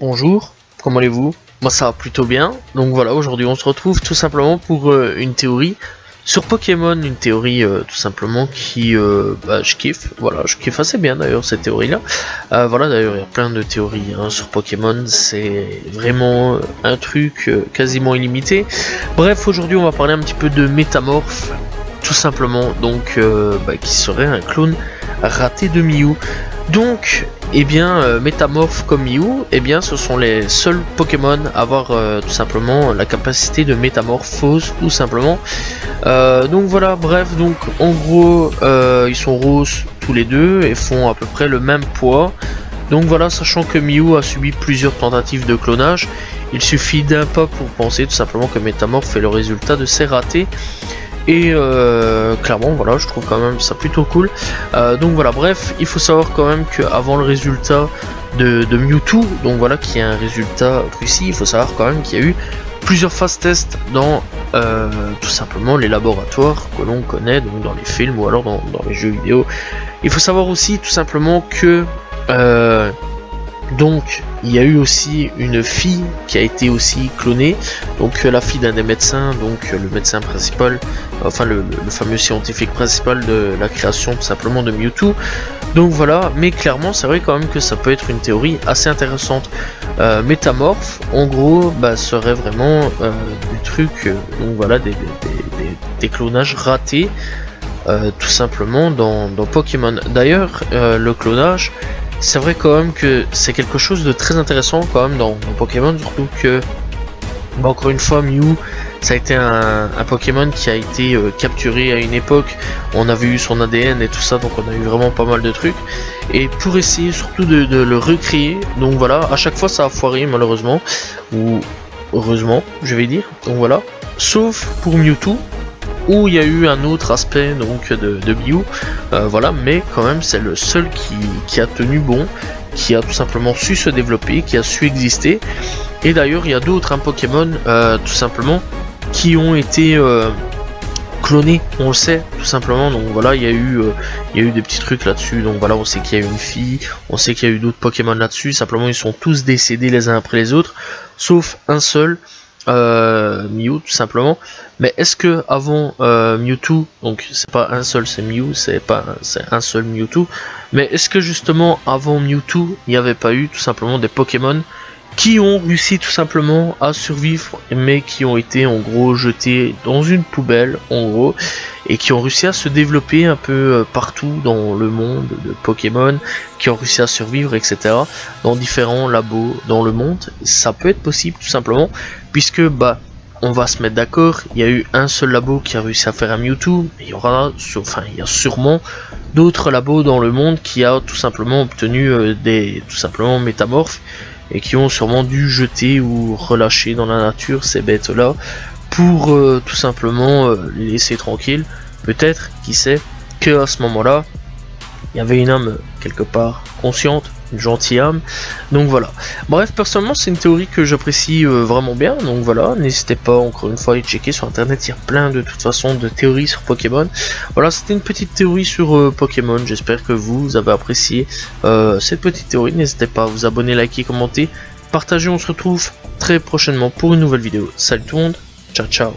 Bonjour, comment allez-vous? Moi ça va plutôt bien, donc voilà, aujourd'hui on se retrouve tout simplement pour une théorie sur Pokémon, une théorie tout simplement qui, je kiffe, voilà, je kiffe assez bien d'ailleurs cette théorie-là. Voilà, d'ailleurs il y a plein de théories sur Pokémon, c'est vraiment un truc quasiment illimité. Bref, aujourd'hui on va parler un petit peu de Métamorph, tout simplement, donc qui serait un clone raté de Mew. Donc, eh bien, Métamorph comme Mew, eh bien, ce sont les seuls Pokémon à avoir tout simplement la capacité de métamorphose, tout simplement. Donc voilà, bref, donc en gros, ils sont roses tous les deux et font à peu près le même poids. Donc voilà, sachant que Mew a subi plusieurs tentatives de clonage, il suffit d'un pas pour penser tout simplement que Métamorph est le résultat de ces ratés. Et clairement voilà, je trouve quand même ça plutôt cool. Donc voilà, bref, il faut savoir quand même qu'avant le résultat de Mewtwo, donc voilà, qui est un résultat précis, il faut savoir quand même qu'il y a eu plusieurs phases tests dans tout simplement les laboratoires que l'on connaît, donc dans les films ou alors dans les jeux vidéo. Il faut savoir aussi tout simplement que donc il y a eu aussi une fille qui a été aussi clonée, donc la fille d'un des médecins, donc le médecin principal, enfin le fameux scientifique principal de la création tout simplement de Mewtwo. Donc voilà, mais clairement c'est vrai quand même que ça peut être une théorie assez intéressante. Métamorph en gros serait vraiment des trucs, donc voilà, des clonages ratés tout simplement dans Pokémon. D'ailleurs le clonage, c'est vrai quand même que c'est quelque chose de très intéressant quand même dans Pokémon, surtout que encore une fois Mew, ça a été un Pokémon qui a été capturé à une époque, on avait eu son ADN et tout ça, donc on a eu vraiment pas mal de trucs, et pour essayer surtout de le recréer, donc voilà, à chaque fois ça a foiré malheureusement, ou heureusement je vais dire, donc voilà, sauf pour Mewtwo, où il y a eu un autre aspect donc de Mew, voilà, mais quand même c'est le seul qui a tenu bon, qui a tout simplement su se développer, qui a su exister. Et d'ailleurs il y a d'autres Pokémon tout simplement qui ont été clonés, on le sait tout simplement. Donc voilà, il y a eu des petits trucs là-dessus, donc voilà, on sait qu'il y a eu une fille, on sait qu'il y a eu d'autres Pokémon là-dessus, simplement ils sont tous décédés les uns après les autres, sauf un seul, Mew tout simplement. Mais est-ce que avant Mewtwo, donc c'est pas un seul, c'est Mew, c'est un seul Mewtwo, mais est-ce que justement avant Mewtwo il n'y avait pas eu tout simplement des Pokémon qui ont réussi tout simplement à survivre, mais qui ont été en gros jetés dans une poubelle en gros, et qui ont réussi à se développer un peu partout dans le monde de Pokémon, qui ont réussi à survivre, etc. dans différents labos dans le monde. Ça peut être possible tout simplement, puisque on va se mettre d'accord, il y a eu un seul labo qui a réussi à faire un Mewtwo, il y a sûrement d'autres labos dans le monde qui a tout simplement obtenu des métamorphes, et qui ont sûrement dû jeter ou relâcher dans la nature ces bêtes là pour tout simplement les laisser tranquilles. Peut-être, qui sait, que à ce moment là il y avait une âme quelque part consciente, une gentille âme. Donc voilà, bref, personnellement c'est une théorie que j'apprécie vraiment bien, donc voilà, n'hésitez pas encore une fois à aller checker sur internet, il y a plein de toute façon de théories sur Pokémon. Voilà, c'était une petite théorie sur Pokémon, j'espère que vous avez apprécié cette petite théorie. N'hésitez pas à vous abonner, liker, commenter, partager. On se retrouve très prochainement pour une nouvelle vidéo. Salut tout le monde, ciao ciao.